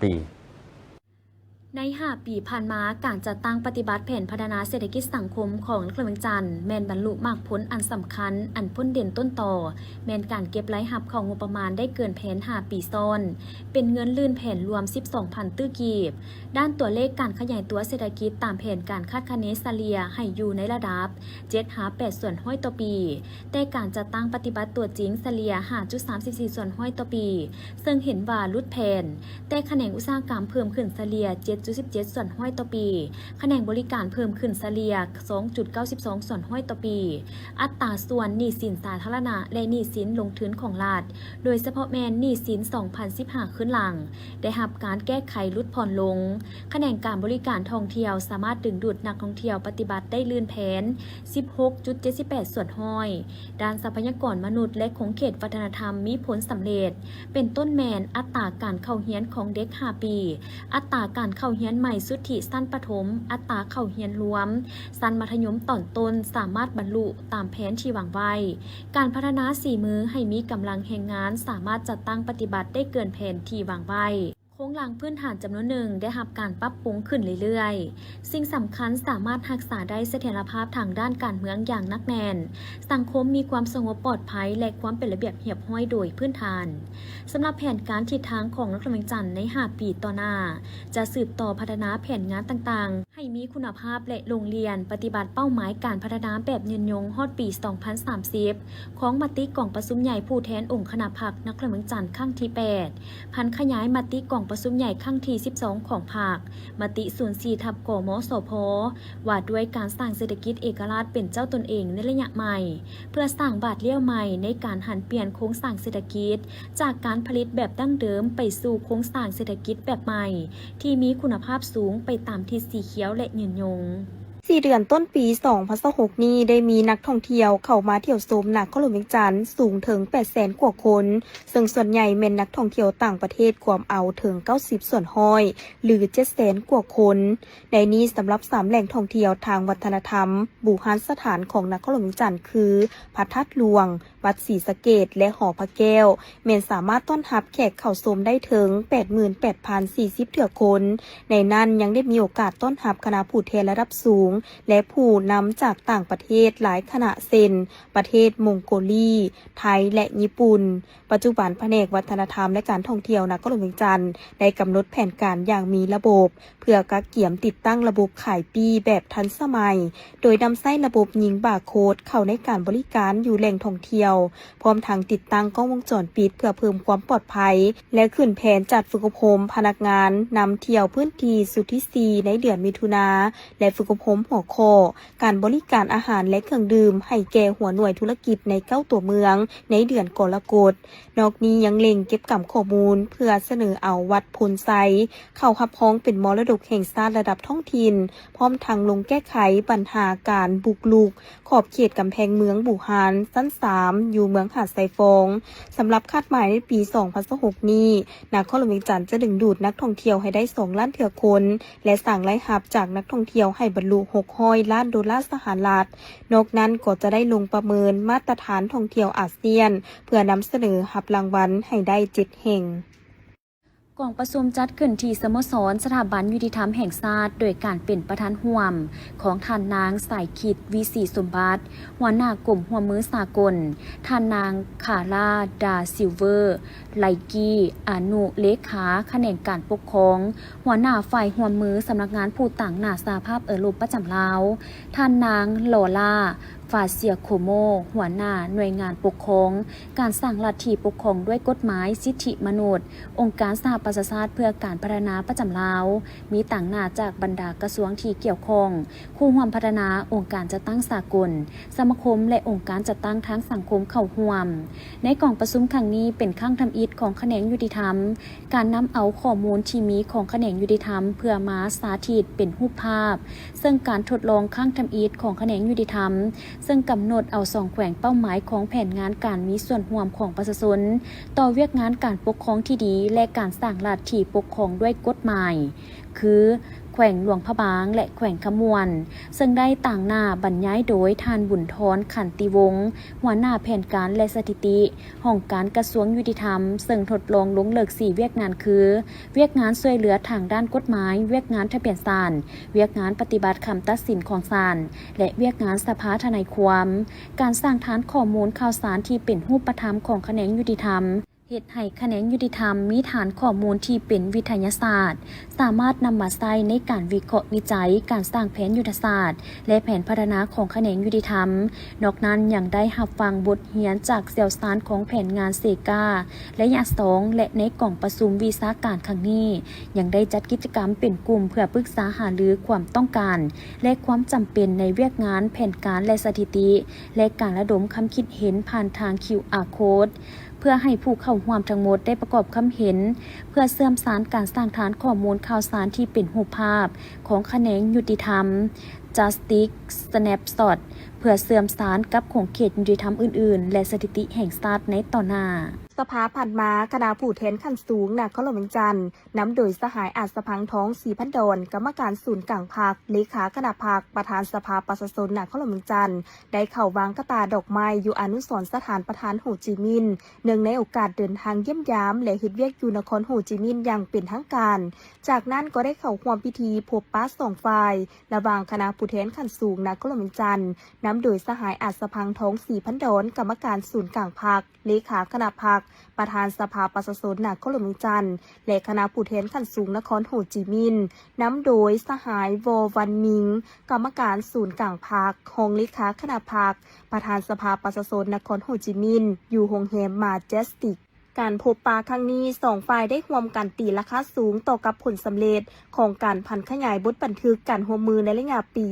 ปีใน5 ปีผ่านมาการจัดตั้งปฏิบัติแผนพัฒนาเศรษฐกิจสังคมของนครเวียงจันทน์แม่นบรรลุมรรคผลอันสำคัญอันพ้นเด่นต้นต่อแม่นการเก็บรายรับของงบประมาณได้เกินแผน5 ปีซ้อนเป็นเงินลื่นแผนรวม 12,000 ตื้อกีบด้านตัวเลขการขยายตัวเศรษฐกิจตามแผนการคาดคะเนเฉลี่ยให้อยู่ในระดับ 7-8 ส่วนห้อยต่อปีแต่การจัดตั้งปฏิบัติตัวจริงเฉลี่ย 5.34 ส่วนห้อยต่อปีซึ่งเห็นว่าลุดแผนแต่แขนงอุตสาหกรรมเพิ่มขึ้นเฉลี่ย 7.17 ส่วนห้อยต่อปีแขนงบริการเพิ่มขึ้นเฉลี่ย 2.92 ส่วนห้อยต่อปีอัตราส่วนหนี้สินสาธารณะและหนี้สินลงทุนของรัฐโดยเฉพาะแม่นหนี้สิน 2015 ขึ้นหลังได้รับการแก้ไขลดผ่อนลงแขนงการบริการท่องเที่ยวสามารถดึงดูดนักท่องเที่ยวปฏิบัติได้ลื่นแผน 16.78 ส่วนห้อยด้านทรัพยากรมนุษย์และของเขตวัฒนธรรมมีผลสำเร็จเป็นต้นแมนอัตราการเข้าเรียนของเด็ก5 ปีอัตราการเข้าเรียนใหม่สุทธิสั้นประถมอัตราเข้าเรียนรวมสั้นมัธยมตอนต้นสามารถบรรลุตามแผนที่วางไว้การพัฒนาฝีมือให้มีกำลังแรงงานสามารถจัดตั้งปฏิบัติได้เกินแผนที่วางไว้โครงหลังพื้นฐานจำนวนหนึ่งได้รับการปรับปรุงขึ้นเรื่อยๆสิ่งสำคัญสามารถรักษาได้เสถียรภาพทางด้านการเมืองอย่างนักแน่นสังคมมีความสงบปลอดภัยและความเป็นระเบียบเรียบร้อยโดยพื้นฐานสำหรับแผนการทิศทางของนครเวียงจันทน์ใน5 ปีต่อหน้าจะสืบต่อพัฒนาแผนงานต่างๆให้มีคุณภาพและโรงเรียนปฏิบัติเป้าหมายการพัฒนาแบบยืนยงฮอดปี 2030 ของมติกล่องประชุมใหญ่ผู้แทนองค์คณะพรรคนครเวียงจันทน์ครั้งที่ 8 พันขยายมติกล่องประชุมใหญ่ครั้งที่ 12 ของพรรคมติ 04 ทับ กมสพว่าด้วยการสร้างเศรษฐกิจเอกราชเป็นเจ้าตนเองในระยะใหม่เพื่อสร้างบาทเลี้ยวใหม่ในการหันเปลี่ยนโครงสร้างเศรษฐกิจจากการผลิตแบบดั้งเดิมไปสู่โครงสร้างเศรษฐกิจแบบใหม่ที่มีคุณภาพสูงไปตามทิศสีเขียวและยืนยง4 เดือนต้นปี 2026 นี้ได้มีนักท่องเที่ยวเข้ามาเที่ยวชมนครหลวงเวียงจันทน์สูงถึง 800,000 กว่าคนซึ่งส่วนใหญ่เป็นนักท่องเที่ยวต่างประเทศความเอาถึง 90 ส่วนห้อยหรือ 700,000 กว่าคนในนี้สำหรับ 3 แหล่งท่องเที่ยวทางวัฒนธรรมบูหานสถานของนครหลวงเวียงจันทน์คือพระธาตุหลวงวัดศรีสะเกษและหอพระแก้วแม้นสามารถต้อนรับแขกเข้าชมได้ถึง 88,040 เถื่อคนในนั้นยังได้มีโอกาสต้อนรับคณะผู้แทนระดับสูงและผู้นำจากต่างประเทศหลายคณะเช่นประเทศมองโกลีไทยและญี่ปุ่นปัจจุบันแผนกวัฒนธรรมและการท่องเที่ยวนครหลวงเวียงจันทน์ได้กำหนดแผนการอย่างมีระบบเพื่อกักเกี่ยมติดตั้งระบบขายปีแบบทันสมัยโดยนำใช้ระบบยิงบาร์โค้ดเข้าในการบริการอยู่แหล่งท่องเที่ยวพร้อมทางติดตั้งกล้องวงจรปิดเพื่อเพิ่มความปลอดภัยและขึ้นแผนจัดฝึกอบรมพนักงานนำเที่ยวพื้นที่สุทธิซีในเดือนมิถุนาและฝึกอบรมหัวข้อการบริการอาหารและเครื่องดื่มให้แก่หัวหน่วยธุรกิจใน9 ตัวเมืองในเดือนกรกฎาคมนอกนี้ยังเล็งเก็บกำข้อมูลเพื่อเสนอเอาวัดพลไซเข้ารับรองเป็นมรดกแห่งชาติระดับท้องถิ่นพร้อมทางลงแก้ไขปัญหาการบุกรุกขอบเขตกำแพงเมืองบูหานชั้น 3อยู่เมืองหาดไซฟองสำหรับคาดหมายในปี 2026 นี้นครหลวงเวียงจันทน์จะดึงดูดนักท่องเที่ยวให้ได้ 2 ล้านเถื่อคนและสร้างรายรับจากนักท่องเที่ยวให้บรรลุ$600 ล้านสหรัฐนอกนั้นก็จะได้ลงประเมินมาตรฐานท่องเที่ยวอาเซียนเพื่อนำเสนอรับรางวัลให้ได้7 แห่งกองประชุมจัดขึ้นที่สโมสรสถาบันยุติธรรมแห่งชาติโดยการเป็นประธานร่วมของท่านนางสายคิดวิสีสมบัติหัวหน้ากลุ่มหัวมือสากลท่านนางคาร่าดาซิลเวอร์ไลกี้อนุเลขาแขนงการปกครองหัวหน้าฝ่ายหัวมือสำนักงานผู้ต่างหน้าสหภาพเอโรปประจำลาวท่านนางลอล่าฟาเซียโคโมหัวหน้าหน่วยงานปกครองการสร้างลัทธิปกครองด้วยกฎหมายสิทธิมนุษย์องค์การสหประชาชาติเพื่อการพัฒนาประจำลาวมีต่างหน้าจากบรรดากระทรวงที่เกี่ยวข้องคู่ร่วมพัฒนาองค์การจัดตั้งสากลสมาคมและองค์การจัดตั้งทางสังคมเข้าร่วมในกองประชุมครั้งนี้เป็นครั้งทำอิฐของแขนงยุติธรรมการนำเอาข้อมูลที่มีของแขนงยุติธรรมเพื่อมาสาธิตเป็นรูปภาพซึ่งการทดลองครั้งทำอิฐของแขนงยุติธรรมซึ่งกำหนดเอา2 แขวงเป้าหมายของแผนงานการมีส่วนร่วมของประชาชนต่อเวียกงานการปกครองที่ดีและการสร้างลัทธิปกครองด้วยกฎหมายคือ แขวงหลวงพระบางและแขวงขมวนซึ่งได้ต่างหน้าบรรยายโดยท่านบุญทรขันติวงศ์หัวหน้าแผนการและสถิติห้องการกระทรวงยุติธรรมซึ่งทดลองลงเลิก4เวียกงานคือเวียกงานช่วยเหลือทางด้านกฎหมายเวียกงานทะเบียนศาลเวียกงานปฏิบัติคำตัดสินของศาลและเวียกงานสภาทนายความการสร้างฐานข้อมูลข่าวสารที่เป็นรูปธรรมของแขนงยุติธรรมเฮ็ดให้แขนงยุติธรรมมีฐานข้อมูลที่เป็นวิทยาศาสตร์สามารถนำมาใช้ในการวิเคราะห์วิจัยการสร้างแผนยุทธศาสตร์และแผนพัฒนาของแขนงยุติธรรมนอกนั้นยังได้รับฟังบทเรียนจากเสี่ยวซานของแผนงานเซกาและยะ2และในกล่องประชุมวิชาการครั้งนี้ยังได้จัดกิจกรรมเป็นกลุ่มเพื่อปรึกษาหารือความต้องการและความจำเป็นในเวียกงานแผนการและสถิติและการระดมความคิดเห็นผ่านทาง QR Codeเพื่อให้ผู้เข้าร่วมทั้งหมดได้ประกอบความเห็นเพื่อเสริมสานการสร้างฐานข้อมูลข่าวสารที่เป็นรูปภาพของแขนงยุติธรรม Justice Snapshot เพื่อเสริมสานกับของเขตยุติธรรมอื่นๆและสถิติแห่งชาติในต่อหน้าสภาผ่านมาคณะผู้แทนขั้นสูงนครหลวงเวียงจันทน์นำโดยสหายอาจสพังท้องศรีพันดอนกรรมการศูนย์กลางภาคเลขาคณะภาคประธานสภาประชาชนนครหลวงเวียงจันทน์ได้เข้าวางกระตาดอกไม้อยู่อนุสรณ์สถานประธานโฮจิมินห์เนื่องในโอกาสเดินทางเยี่ยมยามและเฮ็ดเวียกอยู่นครโฮจิมินห์อย่างเป็นทางการจากนั้นก็ได้เข้าร่วมพิธีพบปะสองฝ่ายระหว่างคณะผู้แทนขั้นสูงนครหลวงเวียงจันทน์นำโดยสหายอาจสพังท้องศรีพันดอนกรรมการศูนย์กลางภาคเลขาคณะภาคประธานสภาประชาชนนครหลวงเวียงจันทน์และคณะผู้แทนขั้นสูงนครโฮจิมินห์นำโดยสหายวอวันมิงกรรมการศูนย์กลางภาครองเลขาคณะภาคประธานสภาประชาชนนครโฮจิมินห์อยู่โรงแรมมาเจสติกการพบปะครั้งนี้สองฝ่ายได้ร่วมกันตีราคาสูงต่อกับผลสำเร็จของการพันขยายบทบันทึกการร่วมมือในระยะปี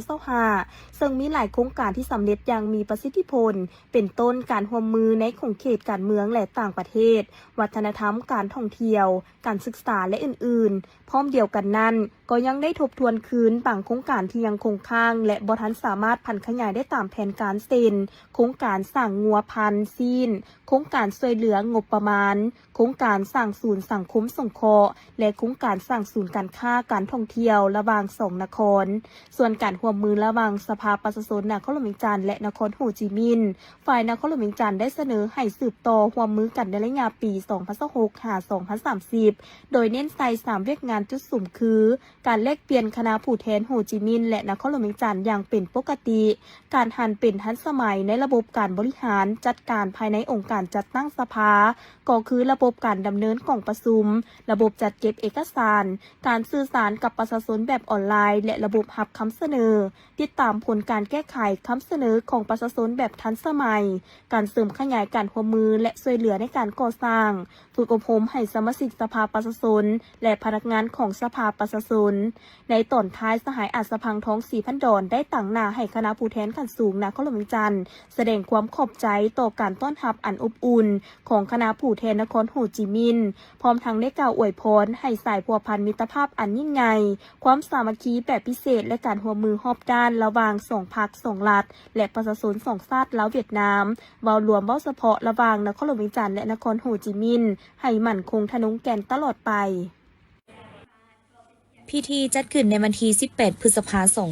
2021-2025 ซึ่งมีหลายโครงการที่สำเร็จอย่างมีประสิทธิผลเป็นต้นการร่วมมือในของเขตการเมืองและต่างประเทศวัฒนธรรมการท่องเที่ยวการศึกษาและอื่นๆพร้อมเดียวกันนั้นก็ยังได้ทบทวนคืนบางโครงการที่ยังคงค้างและบ่ทันสามารถพันขยายได้ตามแผนการเซ็นโครงการสร้างงัวพันธุ์ซีนโครงการช่วยเหลืองบประมาณโครงการสร้างศูนย์สังคมสงเคราะห์และโครงการสร้างศูนย์การค้าการท่องเที่ยวระหว่างสองนครส่วนการร่วมมือระหว่างสภาประชาชนนครหลวงเวียงจันทน์และนครโฮจิมินห์ฝ่ายนครหลวงเวียงจันทน์ได้เสนอให้สืบต่อร่วมมือกันในระยะปี 2026-2030 โดยเน้นใส่3เวียกงานจุดสุ่มคือการแลกเปลี่ยนคณะผู้แทนโฮจิมินห์และนครหลวงเวียงจันทน์อย่างเป็นปกติการหันเป็นทันสมัยในระบบการบริหารจัดการภายในองค์การจัดตั้งสภาก็คือระบบการดำเนินกล่องประชุมระบบจัดเก็บเอกสารการสื่อสารกับประชาชนแบบออนไลน์และระบบรับคำเสนอติดตามผลการแก้ไขคำเสนอของประชาชนแบบทันสมัยการเสริมขยายการร่วมมือและช่วยเหลือในการก่อสร้างฝึกอบรมให้สมาชิกสภาประชาชนและพนักงานของสภาประชาชนในตอนท้ายสหายอาจสพังท้องศรีพันดอนได้ตั้งหน้าให้คณะผู้แทนขั้นสูงนครหลวงเวียงจันทน์แสดงความขอบใจต่อการต้อนรับอันอบอุ่นของคณะผู้แทนนครโฮจิมินห์พร้อมทั้งได้กล่าวอวยพรให้สายพัวพันมิตรภาพอันยิ่งใหญ่ความสามัคคีแบบพิเศษและการร่วมมือรอบด้านระหว่าง2พรรค2รัฐและประชาชน2ชาติลาวเวียดนามเว้ารวมเว้าเฉพาะระหว่างนครหลวงเวียงจันทน์และนครโฮจิมินห์ให้มั่นคงทะนงแก่นตลอดไปพิธีจัดขึ้นในวันที่ 18 พฤษภาคม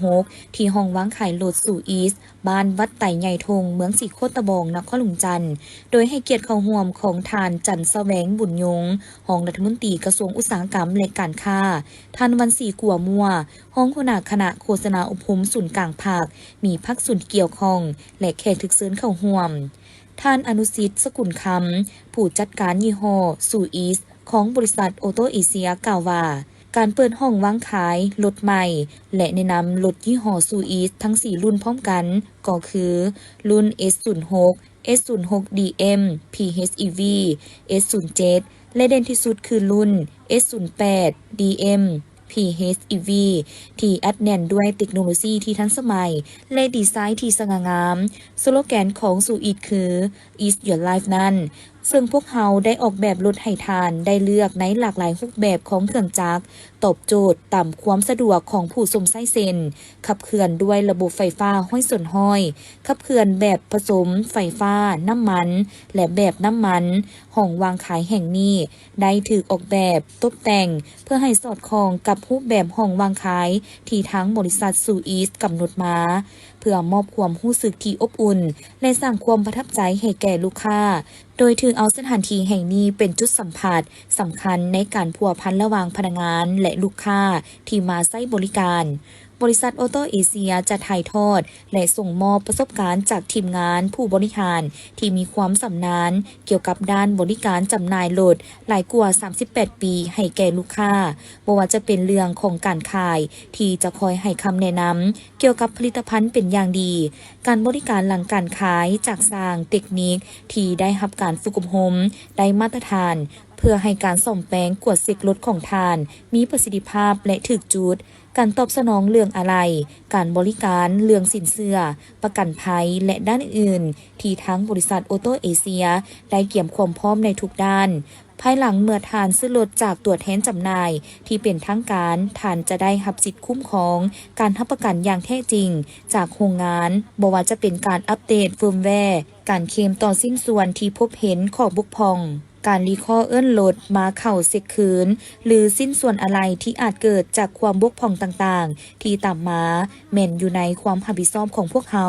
2026 ที่ห้องวางขายโหลดสู่อีสบ้านวัดไต่ใหญ่ทงเมืองสีโคตะบองนครหลวงจันทน์โดยให้เกียรติเข้าร่วมของทานจันทร์แสวงบุญยงรองรัฐมนตรีกระทรวงอุตสาหกรรมและการค้าท่านวันศรีกัวมัวรองหัวหน้าคณะโฆษณาอบรมศูนย์กลางภาคมีภาคส่วนเกี่ยวข้องและแขกถึกเชิญเข้าร่วมท่านอนุสิทธิ์สกุลคำผู้จัดการยี่ห้อสู่อีสของบริษัทโอโตเอเชียกล่าวว่าการเปิดห้องวางขายรถใหม่และแนะนำรถยี่ห้อซูอีสทั้ง4รุ่นพร้อมกันก็คือรุ่น S06 S06DM PHEV S07 และเด่นที่สุดคือรุ่น S08 DM PHEV ที่อัดแน่นด้วยเทคโนโลยีที่ทันสมัยและดีไซน์ที่สง่างามสโลแกนของซูอีสคือ Is Your Life นั้น ซึ่งพวกเขาได้ออกแบบรถให้ทานได้เลือกในหลากหลายรูปแบบของเครื่องจักรตอบโจทย์ตามความสะดวกของผู้สมไส้เส้นขับเคลื่อนด้วยระบบไฟฟ้าห้อยส่วนห้อยขับเคลื่อนแบบผสมไฟฟ้าน้ำมันและแบบน้ำมันห้องวางขายแห่งนี้ได้ถูกออกแบบตกแต่งเพื่อให้สอดคล้องกับรูปแบบห้องวางขายที่ทั้งบริษัทซูอีสกำหนดมาเพื่อมอบความรู้สึกที่อบอุ่นและสร้างความประทับใจให้แก่ลูกค้าโดยถือเอาสถานที่แห่งนี้เป็นจุดสัมผัสสำคัญในการพัวพันระหว่างพนักงานและลูกค้าที่มาใช้บริการบริษัทออโตเอเชียจะถ่ายทอดและส่งมอบประสบการณ์จากทีมงานผู้บริหารที่มีความชำนาญเกี่ยวกับด้านบริการจำหน่ายรถหลายกว่า38 ปีให้แก่ลูกค้าบ่ว่าจะเป็นเรื่องของการขายที่จะคอยให้คำแนะนำเกี่ยวกับผลิตภัณฑ์เป็นอย่างดีการบริการหลังการขายจากสร้างเทคนิคที่ได้รับการฝึกอบรมได้มาตรฐานเพื่อให้การซ่อมแปลงกวดเซ็กรถของทานมีประสิทธิภาพและถึกจุดการตอบสนองเรื่องอะไรการบริการเรื่องสินเชื่อประกันภัยและด้านอื่นที่ทั้งบริษัทออโตเอเชียได้เกี่ยมความพร้อมในทุกด้านภายหลังเมื่อทานซื้อรถจากตัวแทนจำหน่ายที่เป็นทางการทานจะได้รับสิทธิ์คุ้มครองการรับประกันอย่างแท้จริงจากโรงงานบ่ว่าจะเป็นการอัปเดตเฟิร์มแวร์การเคลมต่อสิ้นส่วนที่พบเห็นข้อบกพร่องการรีคอลเอิ้นรถมาเข้าเซ็กคืนหรือสิ้นส่วนอะไรที่อาจเกิดจากความบกพร่องต่างๆที่ตามมาแม่นอยู่ในความรับผิดชอบของพวกเขา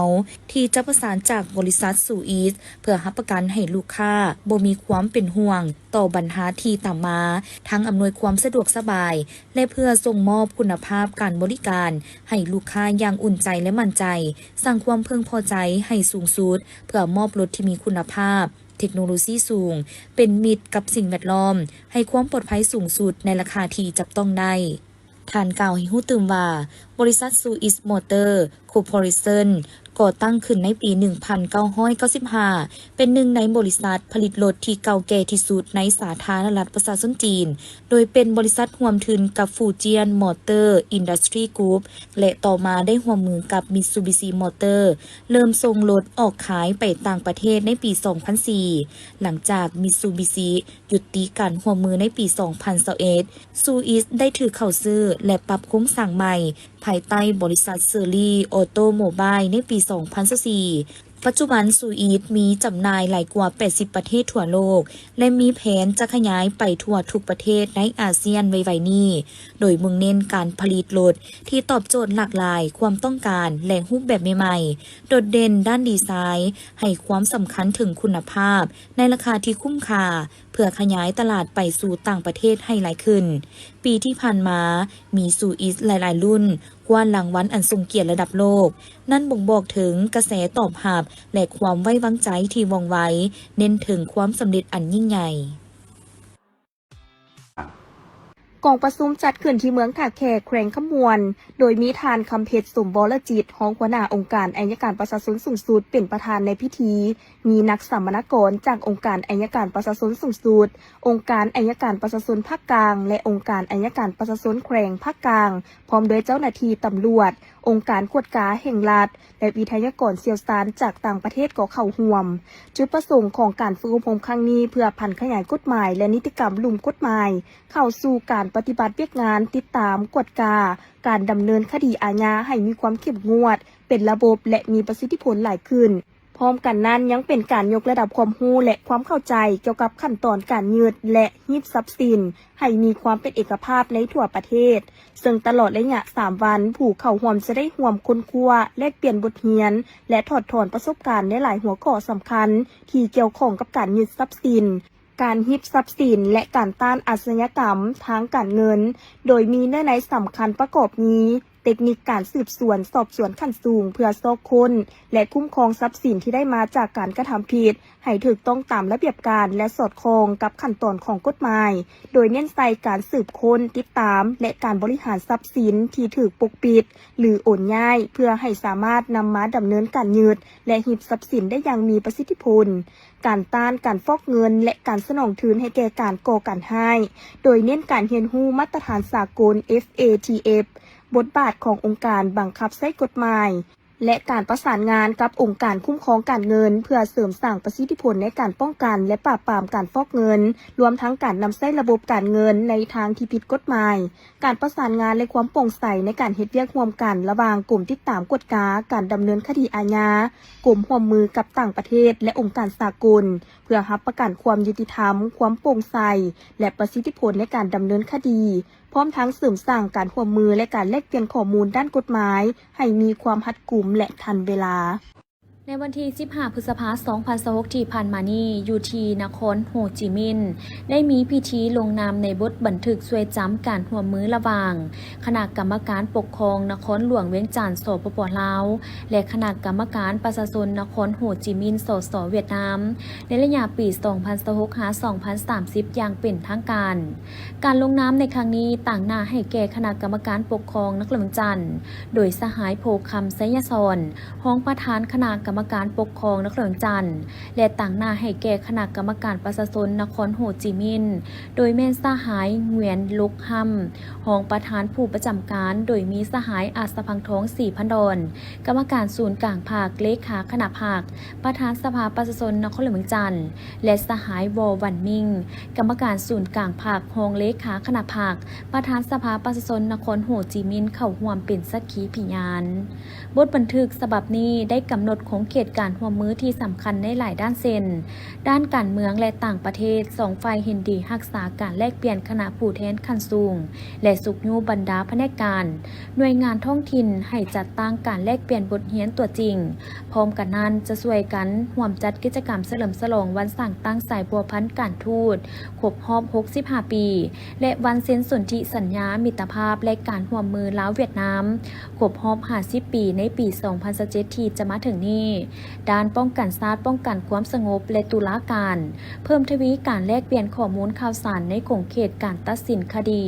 ที่จะประสานจากบริษัทซูอีสเพื่อรับประกันให้ลูกค้าบ่มีความเป็นห่วงต่อปัญหาที่ตามมาทั้งอำนวยความสะดวกสบายและเพื่อส่งมอบคุณภาพการบริการให้ลูกค้าอย่างอุ่นใจและมั่นใจสร้างความพึงพอใจให้สูงสุดเพื่อมอบรถที่มีคุณภาพเทคโนโลยีสูงเป็นมิตรกับสิ่งแวดล้อมให้ความปลอดภัยสูงสุดในราคาที่จับต้องได้ท่านกล่าวให้ฮู้ตื่มว่าบริษัทซูอิสมอเตอร์คอร์ปอเรชั่นก่อตั้งขึ้นในปี 1995 เป็นหนึ่งในบริษัทผลิตรถที่เก่าแก่ที่สุดในสาธารณรัฐประชาชนจีนโดยเป็นบริษัทร่วมทุนกับฟูเจียนมอเตอร์อินดัสทรีกรุ๊ปและต่อมาได้ร่วมมือกับมิตซูบิชิมอเตอร์เริ่มส่งรถออกขายไปต่างประเทศในปี 2004 หลังจากมิตซูบิชิยุติการร่วมมือในปี 2021 ซูอิสได้ถือเข้าซื้อและปรับโครงสร้างใหม่ภายใต้บริษัทเซอรี่ออโตโมบายในปี 2014 ปัจจุบันซูอีทมีจำหน่ายหลายกว่า 80 ประเทศทั่วโลกและมีแผนจะขยายไปทั่วทุกประเทศในอาเซียนไวๆนี้โดยมุ่งเน้นการผลิตรถที่ตอบโจทย์หลากหลายความต้องการและรูปแบบใหม่ๆโดดเด่นด้านดีไซน์ให้ความสำคัญถึงคุณภาพในราคาที่คุ้มค่าเพื่อขยายตลาดไปสู่ต่างประเทศให้หลายขึ้นปีที่ผ่านมามีซูอีทหลายๆรุ่นกว่ารางวัลอันทรงเกียรติระดับโลกนั่นบ่งบอกถึงกระแสตอบรับและความไว้วางใจที่ว่องไวเน้นถึงความสำเร็จอันยิ่งใหญ่กองประชุมจัดขึ้นที่เมืองท่าแขกแขวงขมวนโดยมีทานคำเพชรสมบรจิตรองหัวหน้าองค์การอัยการประชาชนสูงสุดเป็นประธานในพิธีมีนักสัมมนากรจากองค์การอัยการประชาชนสูงสุดองค์การอัยการประชาชนภาคกลางและองค์การอัยการประชาชนแขวงภาคกลางพร้อมด้วยเจ้าหน้าที่ตำรวจองค์การกวดกาแห่งรัฐและวิทยากรเชี่ยวชาญจากต่างประเทศก็เข้าร่วมจุดประสงค์ของการฝึกอบรมครั้งนี้เพื่อพันขยายกฎหมายและนิติกรรมลุ่มกฎหมายเข้าสู่การปฏิบัติเวียกงานติดตามกวดกาการดำเนินคดีอาญาให้มีความเข้มงวดเป็นระบบและมีประสิทธิผลหลายขึ้นพร้อมกันนั้นยังเป็นการยกระดับความรู้และความเข้าใจเกี่ยวกับขั้นตอนการยึดและฮีบทรัพย์สินให้มีความเป็นเอกภาพในทั่วประเทศซึ่งตลอดระยะ3 วันผู้เข้าร่วมจะได้ร่วมค้นคว้าแลกเปลี่ยนบทเรียนและถอดถอนประสบการณ์ในหลายหัวข้อสำคัญที่เกี่ยวข้องกับการยึดทรัพย์สินการฮีบทรัพย์สินและการต้านอาชญากรรมทางการเงินโดยมีเนื้อในสำคัญประกอบนี้เทคนิคการสืบสวนสอบสวนขั้นสูงเพื่อซอกค้นและคุ้มครองทรัพย์สินที่ได้มาจากการกระทำผิดให้ถูกต้องตามระเบียบการและสอดคล้องกับขั้นตอนของกฎหมายโดยเน้นใส่การสืบค้นติดตามและการบริหารทรัพย์สินที่ถูกปกปิดหรือโอนย้ายเพื่อให้สามารถนำมาดำเนินการยึดและหีบทรัพย์สินได้อย่างมีประสิทธิผลการต้านการฟอกเงินและการสนองทุนให้แก่การก่อการร้ายโดยเน้นการเรียนรู้มาตรฐานสากล FATF บทบาทขององค์การบังคับใช้กฎหมาย และการประสานงานกับองค์การคุ้มครองการเงินเพื่อเสริมสร้างประสิทธิผลในการป้องกันและปราบปรามการฟอกเงินรวมทั้งการนำใช้ระบบการเงินในทางที่ผิดกฎหมายการประสานงานและความโปร่งใสในการเฮ็ดเวียกร่วมกันระหว่างกลุ่มติดตามกฎกาการดำเนินคดีอาญากลุ่มร่วมมือกับต่างประเทศและองค์การสากลเพื่อรับประกันความยุติธรรมความโปร่งใสและประสิทธิผลในการดำเนินคดีพร้อมทั้งเสริมสร้างการร่วมมือและการแลกเปลี่ยนข้อมูลด้านกฎหมายให้มีความรัดกุมและทันเวลาในวันที่ 15 พฤษภาคม 2026 ที่ผ่านมานี้อยู่ที่นครโฮจิมินห์ได้มีพิธีลงนามในบทบันทึกช่วยจำการร่วมมือระหว่างคณะกรรมการปกครองนครหลวงเวียงจันทร์สปป.ลาวและคณะกรรมการประชาชนนครโฮจิมินห์สส.เวียดนามในระยะปี 2026-2030 อย่างเป็นทางการการลงนามในครั้งนี้ต่างหน้าให้แก่คณะกรรมการปกครองนครหลวงจันทร์โดยสหายโพคำไสยศรรองประธานคณะกรรมการปกครองนครหลวงจันทร์และต่างหน้าให้แก่คณะกรรมการประชาชนนครโฮจิมินห์โดยแม่นสหายเหวียนลุกฮัมรองประธานผู้ประจำการโดยมีสหายอาสพังทองศรีพันดอนกรรมการศูนย์กลางภาคเลขาคณะภาคประธานสภาประชาชนนครหลวงจันทร์และสหายวอวันมิงกรรมการศูนย์กลางภาครองเลขาคณะภาคประธานสภาประชาชนนครโฮจิมินห์เข้าร่วมเป็นสักขีพยานบทบันทึกฉบับนี้ได้กำหนดของเขตการร่วมมือที่สำคัญในหลายด้านเช่นด้านการเมืองและต่างประเทศสองฝ่ายเห็นดีรักษาการแลกเปลี่ยนคณะผู้แทนขั้นสูงและสุขยูบรรดาแผนกการหน่วยงานท้องถิ่นให้จัดตั้งการแลกเปลี่ยนบทเรียนตัวจริงพร้อมกันนั้นจะช่วยกันร่วมจัดกิจกรรมเฉลิมฉลองวันสั่งตั้งสายบัวพันธ์การทูตครบรอบ65 ปีและวันเซ็นสนธิสัญญามิตรภาพและการร่วมมือลาวเวียดนามครบรอบ50 ปีในปี 2017 ที่จะมาถึงนี้ด้านป้องกันชาติป้องกันความสงบและตุลาการเพิ่มทวีการแลกเปลี่ยนข้อมูลข่าวสารในขงเขตการตัดสินคดี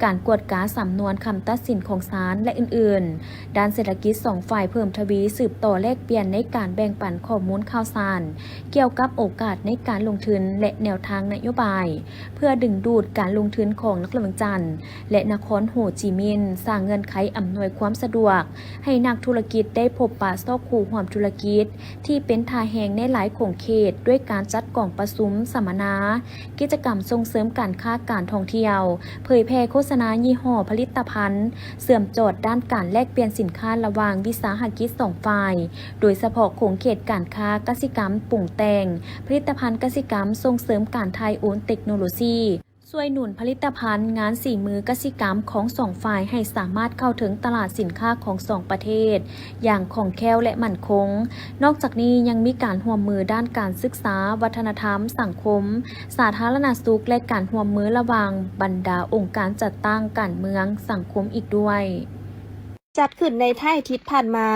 การกวดกาสำนวนคำตัดสินของศาลและอื่นๆด้านเศรษฐกิจสองฝ่ายเพิ่มทวีสืบต่อแลกเปลี่ยนในการแบ่งปันข้อมูลข่าวสารเกี่ยวกับโอกาสในการลงทุนและแนวทางนโยบายเพื่อดึงดูดการลงทุนของนครหลวงจันทร์และนครโฮจิมินห์สร้างเงื่อนไขอำนวยความสะดวกให้นักธุรกิจได้พบปะซอกคู่ร่วมธุรกิจที่เป็นทาแหงในหลายขงเขตด้วยการจัดกล่องประชุมสัมมนากิจกรรมส่งเสริมการค้าการท่องเที่ยวเผยแพร่โฆษณายี่ห้อผลิตภัณฑ์เสื่อมโจทย์ด้านการแลกเปลี่ยนสินค้าระหว่างวิสาหกิจสองฝ่ายโดยเฉพาะขงเขตการค้ากสิกรรมปรุงแต่งผลิตภัณฑ์กสิกรรมส่งเสริมการไทยโอนเทคโนโลยีช่วยหนุนผลิตภัณฑ์งานสีมือกสิกรรมของสองฝ่ายให้สามารถเข้าถึงตลาดสินค้าของสองประเทศอย่างคล่องแคล่วและมั่นคงนอกจากนี้ยังมีการร่วมมือด้านการศึกษาวัฒนธรรมสังคมสาธารณสุขและการร่วมมือระหว่างบรรดาองค์การจัดตั้งการเมืองสังคมอีกด้วยจัดขึ้นในท้ายอาทิตย์ผ่านมา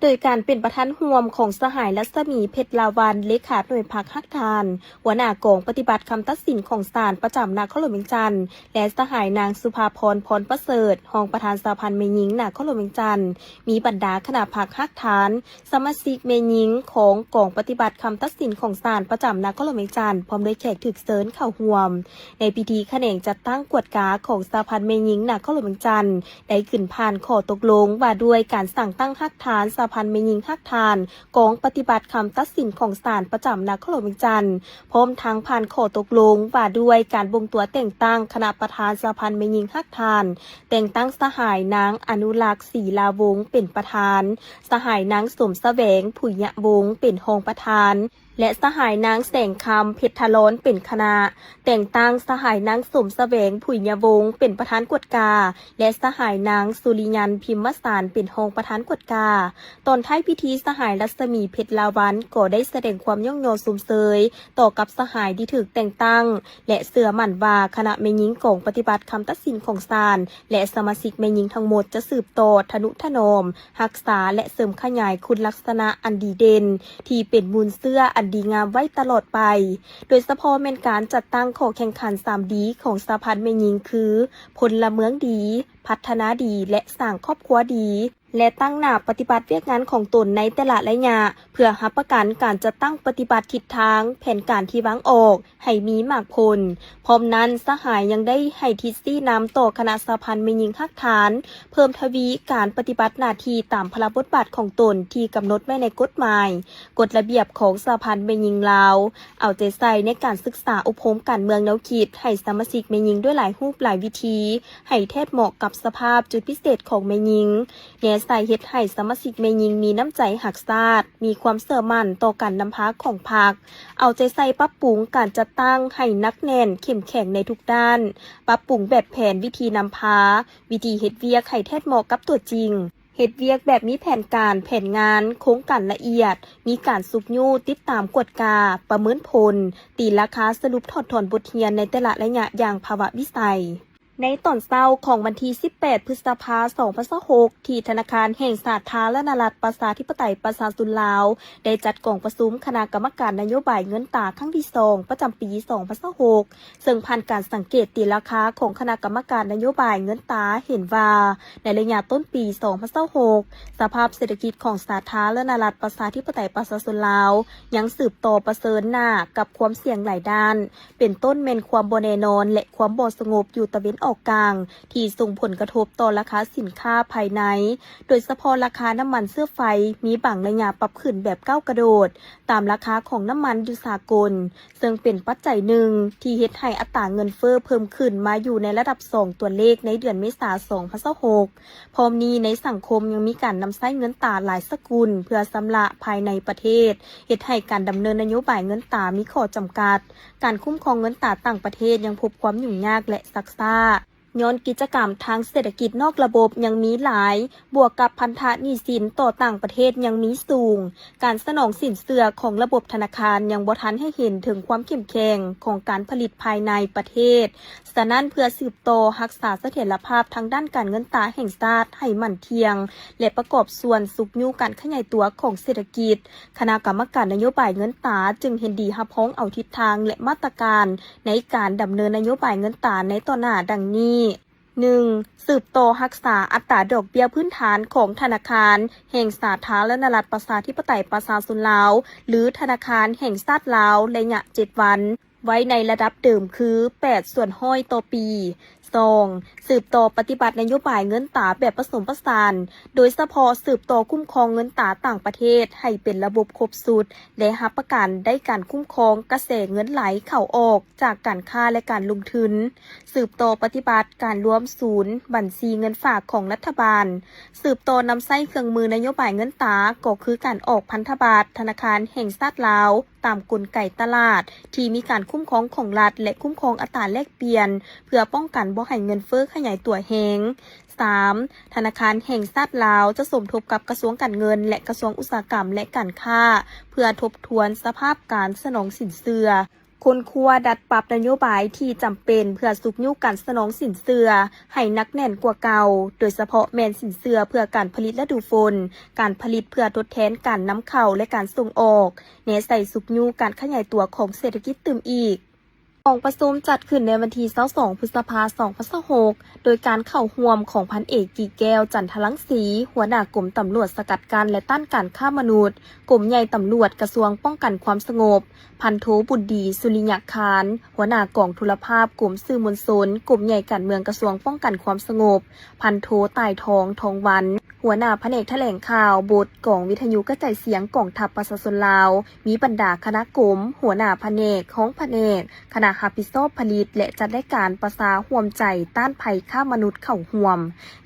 โดยการเป็นประธานร่วมของสหายรัศมีเพชรลาวันเลขาหน่วยพักฮักทานหัวหน้ากองปฏิบัติคำตัดสินของศาลประจำนครหลวงเวียงจันทร์และสหายนางสุภาพรพรประเสริฐรองประธานสภาพันธ์เมยิงนครหลวงเวียงจันทร์มีบรรดาคณะพักฮักทานสมาชิกเมยิงของกองปฏิบัติคำตัดสินของศาลประจำนครหลวงเวียงจันทร์พร้อมด้วยแขกถึกเซิญเข้าร่วมในพิธีแถลงจัดตั้งกวดกาของสภาพันธ์เมยิงนครหลวงเวียงจันทร์ได้ขึ้นผ่านข้อตกลงว่าด้วยการสั่งตั้งฮักทานสภาพันธ์เมยิงฮักทานกองปฏิบัติคำตัดสินของศาลประจำนครหลวงเวียงจันทร์พร้อมทั้งผ่านข้อตกลงว่าด้วยการบ่งตัวแต่งตั้งคณะประธานสภาพันธ์เมยิงฮักทานแต่งตั้งสหายนางอนุรักษ์ศรีลาวงศ์เป็นประธานสหายนางสมแสวงผุยะวงศ์เป็นรองประธานและสหายนางแสงคำเพชรทะล้นเป็นคณะแต่งตั้งสหายนางสมแสวงผุยะวงศ์เป็นประธานกวดกาและสหายนางสุริยันพิมพ์สารเป็นรองประธานกวดกาตอนท้ายพิธีสหายรัศมีเพชรลาวันก็ได้แสดงความย่องโยสุมเซยต่อกับสหายที่ถูกแต่งตั้งและเสื่อมั่นว่าคณะเมยิงกองปฏิบัติคำตัดสินของศาลและสมาชิกเมยิงทั้งหมดจะสืบต่อทนุถนอมรักษาและเสริมขยายคุณลักษณะอันดีเด่นที่เป็นมูลเสื้ออันดีงามไว้ตลอดไปโดยเฉพาะเป็นการจัดตั้งข้อแข่งขัน3ดีของสหพันธ์เมยิงคือพลเมืองดีพ พัฒนาดีและสร้างครอบครัวดี และตั้งหน้าปฏิบัติเวียกงานของตนในแต่ละระยะเพื่อรับประกันการจะตั้งปฏิบัติทิศทางแผนการที่วางออกให้มีมากผลพร้อมนั้นสหายยังได้ให้ทิศซี่นำต่อคณะสหพันธ์แม่หญิงฮักฐานเพิ่มทวีการปฏิบัติหน้าที่ตามพระบทบาทของตนที่กำหนดไว้ในกฎหมายกฎระเบียบของสหพันธ์แม่หญิงลาวเอาใจใส่ในการศึกษาอบรมการเมืองแนวคิดให้สมาชิกแม่หญิงด้วยหลายรูปหลายวิธีให้แทบเหมาะกับสภาพจุดพิเศษของแม่หญิงแง่ใส่เฮ็ดให้สมาชิกแม่หญิงมีน้ำใจหักษาดมีความเชื่อมั่นต่อการนำพาของพรรคเอาใจใส่ปรับปรุงการจัดตั้งให้นักแน่นเข้มแข็งในทุกด้านปรับปรุงแบบแผนวิธีนำพาวิธีเฮ็ดเวียกให้แทบเหมาะกับตัวจริงเฮ็ดเวียกแบบมีแผนการแผนงานโครงการละเอียดมีการสุกยู่ติดตามกฎกาประเมินผลตีราคาสรุปถอดถอนบทเรียนในแต่ละระยะอย่างภาวะวิสัยในตอนเช้าของวันที่ 18 พฤษภาคม 2026 ที่ธนาคารแห่งสาธารณรัฐประชาธิปไตยประชาชนลาวได้จัดกองประชุมคณะกรรมการนโยบายเงินตราครั้งที่ 2 ประจำปี 2026 ซึ่งผ่านการสังเกตตีราคาของคณะกรรมการนโยบายเงินตราเห็นว่าในระยะต้นปี 2026 สภาพเศรษฐกิจของสาธารณรัฐประชาธิปไตยประชาชนลาวยังสืบต่อประเสริญหน้ากับความเสี่ยงหลายด้านเป็นต้นเมนความบ่แน่นอนและความบ่สงบอยู่ตะเวนออกกลางที่ส่งผลกระทบต่อราคาสินค้าภายในโดยเฉพาะราคาน้ำมันเสื้อไฟมีบางระยะปรับขึ้นแบบก้าวกระโดดตามราคาของน้ำมันยุสากลซึ่งเป็นปัจจัยหนึ่งที่เฮ็ดให้อัตราเงินเฟ้อเพิ่มขึ้นมาอยู่ในระดับ2ตัวเลขในเดือนเมษายน 2026 พร้อมนี้ในสังคมยังมีการนำใช้เงินตราหลายสกุลเพื่อชำระภายในประเทศเฮ็ดให้การดำเนินนโยบายเงินตรามีข้อจำกัดการคุ้มครองเงินตราต่างประเทศยังพบความยุ่งยากและซักซ้าย้อนกิจกรรมทางเศรษฐกิจนอกระบบยังมีหลายบวกกับพันธะหนี้สินต่อต่างประเทศยังมีสูงการสนองสินเชื่อของระบบธนาคารยังบ่ทันให้เห็นถึงความเข้มแข็งของการผลิตภายในประเทศฉะนั้นเพื่อสืบต่อรักษาเสถียรภาพทางด้านการเงินตราแห่งชาติให้มั่นเทียงและประกอบส่วนสุกยู่การขยายตัวของเศรษฐกิจคณะกรรมการนโยบายเงินตราจึงเห็นดีรับพ้องเอาทิศทางและมาตรการในการดำเนินนโยบายเงินตราในต่อหน้าดังนี้ 1. สืบต่อรักษาอัตราดอกเบี้ยพื้นฐานของธนาคารแห่งสาธารณรัฐประชาธิปไตยประชาชนลาวหรือธนาคารแห่งชาติลาวระยะ7 วันไว้ในระดับเดิมคือ8%ต่อปี 2. สืบต่อปฏิบัตินโยบายเงินตราแบบผสมผสานโดยเฉพาะสืบต่อคุ้มครองเงินตราต่างประเทศให้เป็นระบบครบสุดและรับประกันได้การคุ้มครองกระแสเงินไหลเข้าออกจากการค้าและการลงทุนสืบต่อปฏิบัติการรวมศูนย์บัญชีเงินฝากของรัฐบาลสืบต่อนำใช้เครื่องมือนโยบายเงินตราก็คือการออกพันธบัตรธนาคารแห่งชาติลาวตามกลไกตลาดที่มีการคุ้มครองของรัฐและคุ้มครองอัตราแลกเปลี่ยนเพื่อป้องกันบ่ให้เงินเฟ้อขยายตัวแฮง 3. ธนาคารแห่งชาติลาวจะสมทบกับกระทรวงการเงินและกระทรวงอุตสาหกรรมและการค้าเพื่อทบทวนสภาพการสนองสินเชื่อคนครัวดัดปรับนโยบายที่จำเป็นเพื่อสุกยุการสนองสินเชื่อให้นักแน่นกว่าเก่าโดยเฉพาะแมนสินเชื่อเพื่อการผลิตฤดูฝนการผลิตเพื่อทดแทนการนำเข้าและการส่งออกเน้นใส่สุกยุการขยายตัวของเศรษฐกิจตื่มอีกกองประชุมจัดขึ้นในวันที่ 22 พฤษภาคม 2026 โดยการเข้าร่วมของพันเอกกี่แก้วจันทรังสีหัวหน้ากรมตำรวจสกัดกั้นและต้านการฆ่ามนุษย์กรมใหญ่ตำรวจกระทรวงป้องกันความสงบพันโทบุญดีสุริยคารหัวหน้ากองทุลภาพกรมสื่อมวลชนกรมใหญ่การเมืองกระทรวงป้องกันความสงบพันโทตายทองทองวันหัวหน้าแผนกแถลงข่าวบทกองวิทยุกระจายเสียงกองทัพประชาชนลาวมีบรรดาคณะกรมหัวหน้าแผนกของแผนกคณะรับผิดชอบผลิตและจัดรายการประสาห่วมใจต้านภัยฆ่ามนุษย์เข้าห่วม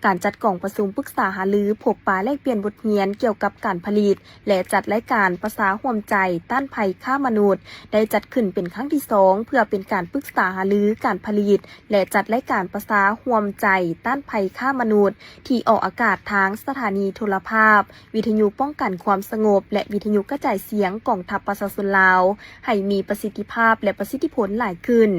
การจัดกองประชุมปรึกษาหารือพบปะแลกเปลี่ยนบทเรียนเกี่ยวกับการผลิตและจัดรายการประสาห่วมใจต้านภัยฆ่ามนุษย์ได้จัดขึ้นเป็นครั้งที่ 2เพื่อเป็นการปรึกษาหารือการผลิตและจัดรายการประสาห่วมใจต้านภัยฆ่ามนุษย์ที่ออกอากาศทาง สถานีโทรภาพวิทยุป้องกันความสงบและวิทยุกระจายเสียงกองทัพประชาชนลาวให้มีประสิทธิภาพและประสิทธิผลหลายขึ้น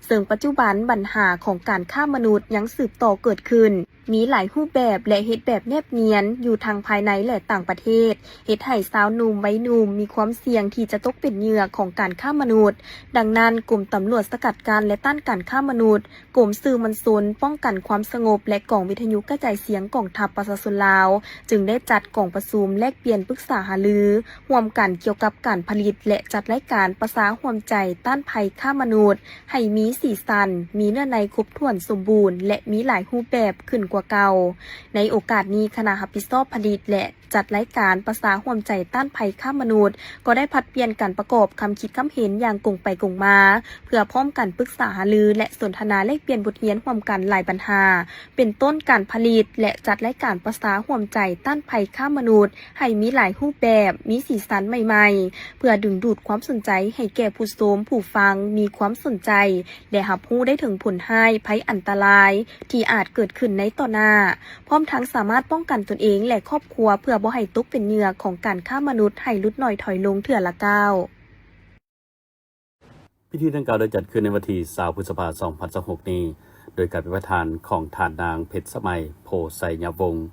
ซึ่งปัจจุบันปัญหาของการฆ่ามนุษย์ยังสืบต่อเกิดขึ้นมีหลายรูปแบบและเฮ็ดแบบแนบเนียนอยู่ทางภายในและต่างประเทศเฮ็ดให้สาวหนุ่มวัยหนุ่มมีความเสี่ยงที่จะตกเป็นเหยื่อของการฆ่ามนุษย์ดังนั้นกลุ่มตำรวจสกัดกั้นและต้านการฆ่ามนุษย์กลุ่มสื่อมวลชนป้องกันความสงบและกองวิทยุกระจายเสียงกองทัพประชาชนลาวจึงได้จัดกองประชุมแลกเปลี่ยนปรึกษาหารือร่วมกันเกี่ยวกับการผลิตและจัดรายการประสาร่วมใจต้านภัยฆ่ามนุษย์ให้มีสีสันมีเนื้อในครบถ้วนสมบูรณ์และมีหลายรูปแบบขึ้นกว่าเก่าในโอกาสนี้คณะรับผิดชอบผลิตและจัดรายการประสาร่วมใจต้านภัยฆ่ามนุษย์ก็ได้ผลัดเปลี่ยนการประกอบคำคิดคำเห็นอย่างกงไปกงมาเพื่อพร้อมกันปรึกษาหารือและสนทนาแลกเปลี่ยนบทเรียนร่วมกันหลายปัญหาเป็นต้นการผลิตและจัดรายการประสาร่วมใจต้านภัยฆ่ามนุษย์ให้มีหลายรูปแบบมีสีสันใหม่ๆเพื่อดึงดูดความสนใจให้แก่ผู้ชมผู้ฟังมีความสนใจและรับรู้ได้ถึงผลให้ภัยอันตรายที่อาจเกิดขึ้นในต่อหน้าพร้อมทั้งสามารถป้องกันตนเองและครอบครัวเพื่อบ่ให้ตกเป็นเหยื่อของการฆ่ามนุษย์ให้ลดน้อยถอยลงเทื่อละก้าวพิธีดังกล่าวได้จัดขึ้นในวันที่20 พฤษภาคม 2026 นี้โดยการเป็นประธานของท่านนางเพชรสมัยโพไสยวงศ์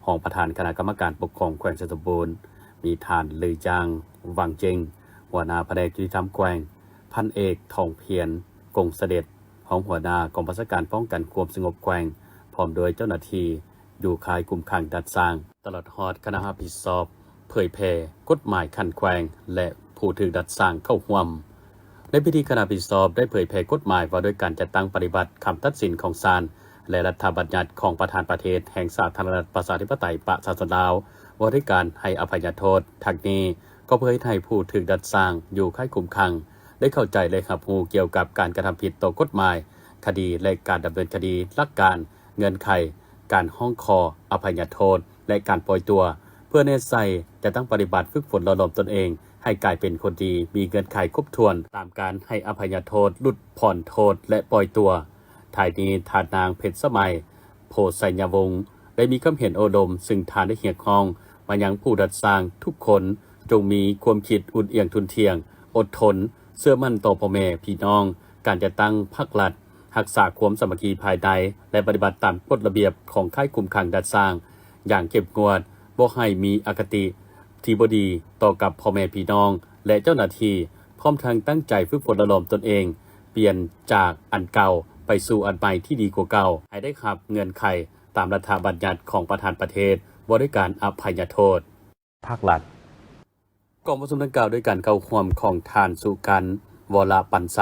รองประธานคณะกรรมการปกครองแขวงชัยสมบูรณ์มีท่านเลยจางวังเจงหัวหน้าแผนกยุติธรรมแขวงพันเอกทองเพียรกงเสด็จของหัวหน้ากองบัญชาการป้องกันความสงบแขวงพร้อมโดยเจ้าหน้าที่อยู่ค่ายคุมขังดัดสร้างตลอดฮอดคณะรับผิดชอบเผยแพร่กฎหมายขั้นแขวงและผู้ถือดัดสร้างเข้าร่วมในพิธีคณะรับผิดชอบได้เผยแพร่กฎหมายว่าด้วยการจัดตั้งปฏิบัติคำตัดสินของศาลและรัฐบัญญัติของประธานประเทศแห่งสาธารณรัฐประชาธิปไตยประชาชนลาวว่าด้วยการให้อภัยโทษทั้งนี้ก็เพื่อให้ผู้ถือดัดสร้างอยู่ค่ายคุมขังได้เข้าใจและรับรู้เกี่ยวกับการกระทำผิดต่อกฎหมายคดีและการดำเนินคดีหลักการเงื่อนไขการห้องคออภัยโทษและการปล่อยตัวเพื่อเน้นใส่จะตั้งปฏิบัติฝึกฝนระดมตนเองให้กลายเป็นคนดีมีเงื่อนไขครบถ้วนตามการให้อภัยโทษลดผ่อนโทษและปล่อยตัวท้ายนี้ทานนางเพชรสมัยโพไสยวงศ์ได้มีความเห็นโอดมซึ่งทานได้เหียกห้องมายังผู้ดัดสร้างทุกคนจงมีความคิดอุ่นเอียงทุนเทียงอดทนเชื่อมั่นต่อพ่อแม่พี่น้องการจะตั้งพรรครัฐรักษาความสามัคคีภายในและปฏิบัติตามกฎระเบียบของค่ายคุมขังดัดสร้างอย่างเข้มงวดบ่ให้มีอคติที่บ่ดีต่อกับพ่อแม่พี่น้องและเจ้าหน้าที่พร้อมทั้งตั้งใจฝึกฝนระดมตนเองเปลี่ยนจากอันเก่าไปสู่อันใหม่ที่ดีกว่าเก่าให้ได้รับเงื่อนไขตามรัฐบัญญัติของประธานประเทศว่าด้วยการอภัยโทษภาครัฐกองประชุมดังกล่าวด้วยการเข้าร่วมของทานสุกันวรปันไซ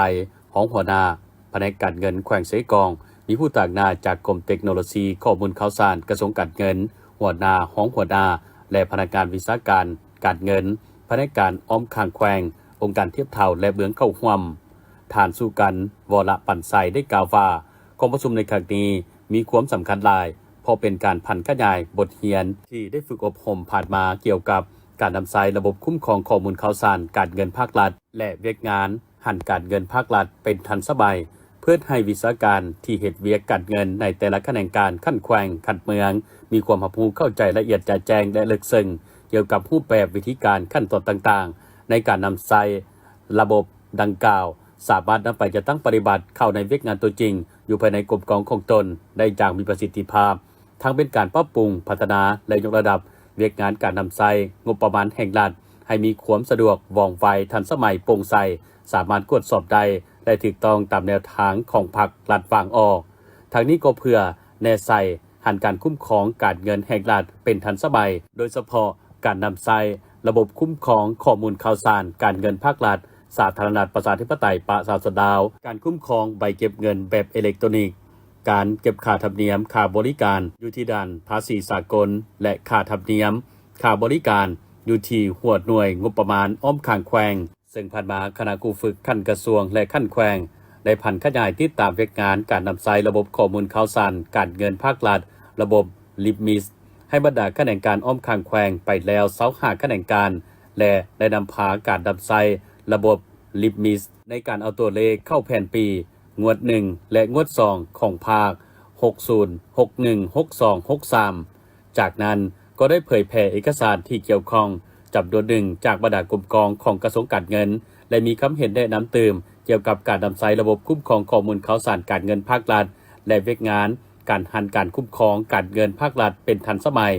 ของหัวหน้าแผนกการเงินแขวงเสกองมีผู้ต่างหน้าจากกรมเทคโนโลยีข้อมูลข่าวสารกระทรวงการเงินหัวหน้าของหัวหน้าและพนักงานวิชาการการเงินพนักงานอ้อมข้างแขวงองค์การเทียบเท่าและเบื้องเข้าร่วมทานสุกันวรปันไซได้กล่าวว่ากองประชุมในครั้งนี้มีความสำคัญหลายเพราะเป็นการพันขยายบทเรียนที่ได้ฝึกอบรมผ่านมาเกี่ยวกับการนำใช้ระบบคุ้มครองข้อมูลข่าวสารการเงินภาครัฐและเวียกงานหันการเงินภาครัฐเป็นทันสมัยเพื่อให้วิชาการที่เฮ็ดเวียกการเงินในแต่ละแขนงการขั้นแขวงขั้นเมืองมีความรับรู้เข้าใจละเอียดแจ่มแจ้งและลึกซึ้งเกี่ยวกับรูปแบบวิธีการขั้นตอนต่างๆในการนำใช้ระบบดังกล่าวสามารถนำไปจะตั้งปฏิบัติเข้าในเวียกงานตัวจริงอยู่ภายในกรมกองของตนได้อย่างมีประสิทธิภาพทั้งเป็นการปรับปรุงพัฒนาและยกระดับเวียกงานการนำใช้งบประมาณแห่งรัฐให้มีความสะดวกว่องไวทันสมัยโปร่งใสสามารถตรวจสอบได้และถูกต้องตามแนวทางของพรรครัฐวางออกทางนี้ก็เพื่อแน่ใส่หันการคุ้มครองการเงินแห่งรัฐเป็นทันสมัยโดยเฉพาะการนำใช้ระบบคุ้มครองข้อมูลข่าวสารการเงินภาครัฐสาธารณรัฐประชาธิปไตยประชาชนลาวการคุ้มครองใบเก็บเงินแบบอิเล็กทรอนิกส์การเก็บค่าธรรมเนียมค่าบริการอยู่ที่ด่านภาษีสากลและค่าธรรมเนียมค่าบริการอยู่ที่หัวหน่วยงบประมาณอ้อมข้างแขวงซึ่งผ่านมาคณะครูฝึกขั้นกระทรวงและขั้นแขวงได้พันขยายติดตามเวียกงานการนำใช้ระบบข้อมูลข่าวสารการเงินภาครัฐระบบลิปมิสให้บรรดาแขนงการอ้อมข้างแขวงไปแล้ว25แขนงการและได้นำพาการนำใช้ระบบลิปมิสในการเอาตัวเลขเข้าแผนปีงวด1และงวด2ของภาค60 61 62 63จากนั้น ก็ได้เผยแพร่เอกสารที่เกี่ยวข้องจำนวนหนึ่งจากบรรดากลุ่มกองของกระทรวงการเงินและมีคำเห็นแนะนำเติมเกี่ยวกับการนำใช้ระบบคุ้มครองข้อมูลข่าวสารการเงินภาครัฐและเวกงานการหันการคุ้มครองการเงินภาครัฐเป็นทันสมัย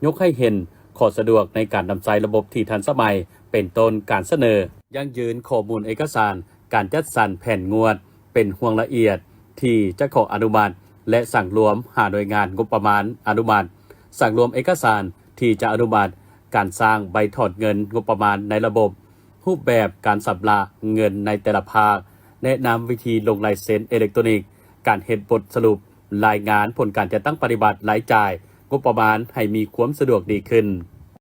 ยกให้เห็นข้อสะดวกในการนำใช้ระบบที่ทันสมัยเป็นต้นการเสนอยั่งยืนข้อมูลเอกสารการจัดสรรแผนงวดเป็นห่วงละเอียดที่จะขออนุมัติและสั่งรวมหาหน่วยงานงบประมาณอนุมัติสั่งรวมเอกสารที่จะอนุมัติการสร้างใบถอนเงินงบประมาณในระบบรูปแบบการชำระเงินในแต่ละภาคแนะนำวิธีลงลายเซ็นอิเล็กทรอนิกส์การเฮ็ดบทสรุปรายงานผลการจัดตั้งปฏิบัติรายจ่ายงบประมาณให้มีความสะดวกดีขึ้น